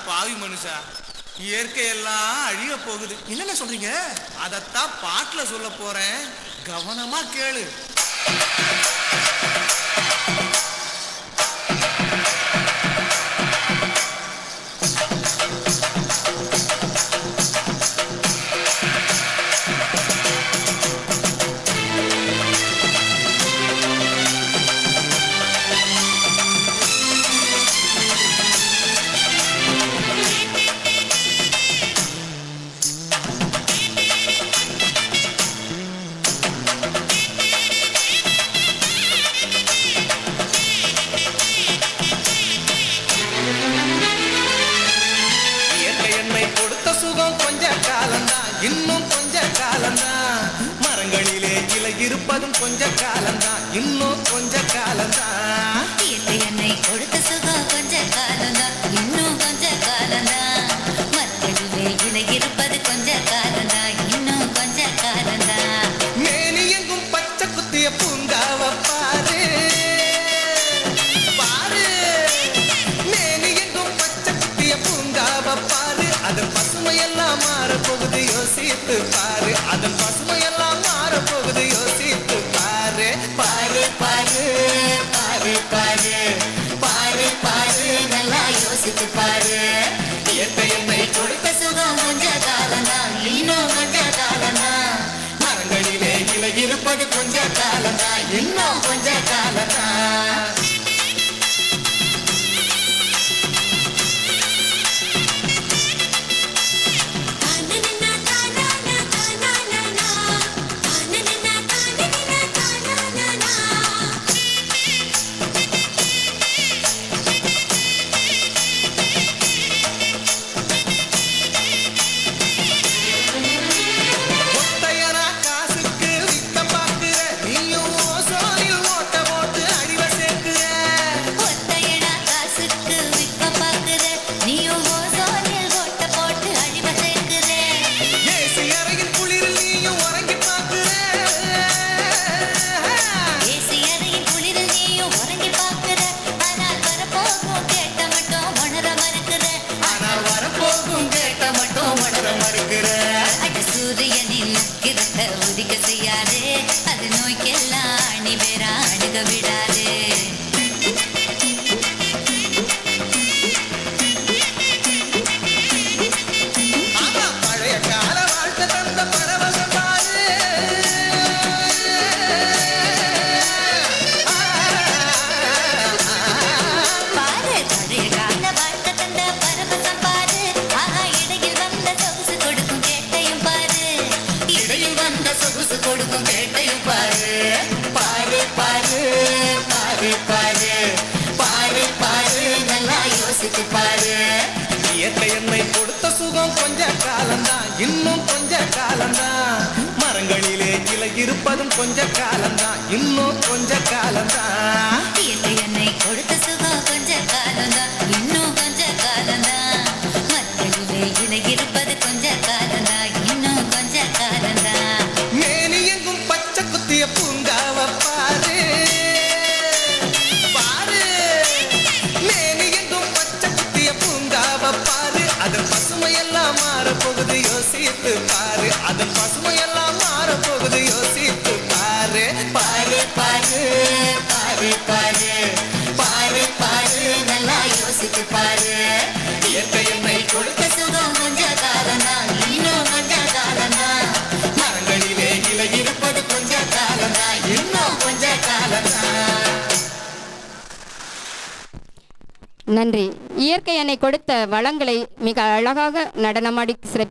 பாவி மனுஷா, இயற்கையெல்லாம் அழிய போகுது. என்னென்ன சொல்றீங்க? அதத்தான் பாட்டுல சொல்ல போறேன், கவனமா கேளு. இன்னும் கொஞ்ச காலம்தான், மரங்களிலே இலை இருப்பதும் கொஞ்ச காலம்தான், இன்னும் கொஞ்ச காலம்தான். என்னை கொடுத்த சுகம் கொஞ்ச காலம்தான், இன்னும் கொஞ்ச காலம்தான், மரங்களிலே இலை இருப்பது கொஞ்ச காலம்தான், இன்னும் கொஞ்ச காலம்தான். மேனி எங்கும் பச்சை குத்திய பூங்காவ பாரு பாரு, மேனி எங்கும் பச்சை குத்திய பூங்காவ பாரு, அதன் பசுமையெல்லாம் மாறப்போகுது யோசித்து பாரு, அதன் பசுமையெல்லாம் மாறப்போகுது யோசித்து பாரு. பாரு பாரு பாரு பாரு பாரு பாரு, நல்லா யோசித்து பாரு. இயற்கை என்னை கொடுத்த சுகம் கொஞ்ச காலம்தான், இன்னும் கொஞ்ச காலம்தான், மரங்களிலே இலை இருப்பது கொஞ்ச காலம்தான், இன்னும் கொஞ்ச காலம்தான். உதிக்க செய்யாதே, அது நோய்க்கெல்லாம் அணி வேற அணுக விடாதே. பழைய கால வாழ்க்கை தந்த பரவசம் பாரு, பாரு பழைய கால வாழ்க்கை தந்த பரவசம் பாரு, ஆஹா இடையில் வந்த சொகுசு கொடுக்கும் கேட்டையும் பாரு, இடையில் வந்த சொகுசு கொடுக்கும் கேட்டையும் பாரு. பாரு பாரு பாரு பாரு பாரு பாரு, நல்லா யோசித்து பாரு. இயற்கை என்னை கொடுத்த சுகம் கொஞ்ச காலம்தான், இன்னும் கொஞ்ச காலம்தான், மரங்களிலே இலை இருப்பதும் கொஞ்ச காலம்தான், இன்னும் கொஞ்ச காலம்தான். என்னை கொடுத்த சுகம் கொஞ்ச காலம்தான், இன்னும் கொஞ்ச காலம்தான், மரங்களிலே இலை இருப்பது கொஞ்ச காலம்தான், இன்னும் கொஞ்ச காலம்தான். மேனி எங்கும் பச்சை குத்திய பூங்காவ பாரு பாரு, மேனி எங்கும் பச்சை குத்திய பூங்காவ பாரு, அதன் பசுமையெல்லாம் மாறப்போகுது யோசித்து பாரு, அதன் பசுமையெல்லாம் மாறப்போகுது யோசித்து பாரு. பாரு பாரு பாரு பாரு பாரு பாரு, நல்லா யோசித்து பாரு. இயற்கை என்னை கொடுத்த சுகம் கொஞ்ச காலம்தான், இன்னும் கொஞ்ச காலம்தான், மரங்களிலே இலை இருப்பது கொஞ்ச காலம்தான், இன்னும் கொஞ்ச காலம்தான். நன்றி. இயற்கை என்னை கொடுத்த வளங்களை மிக அழகாக நடனமாடி சிறப்பி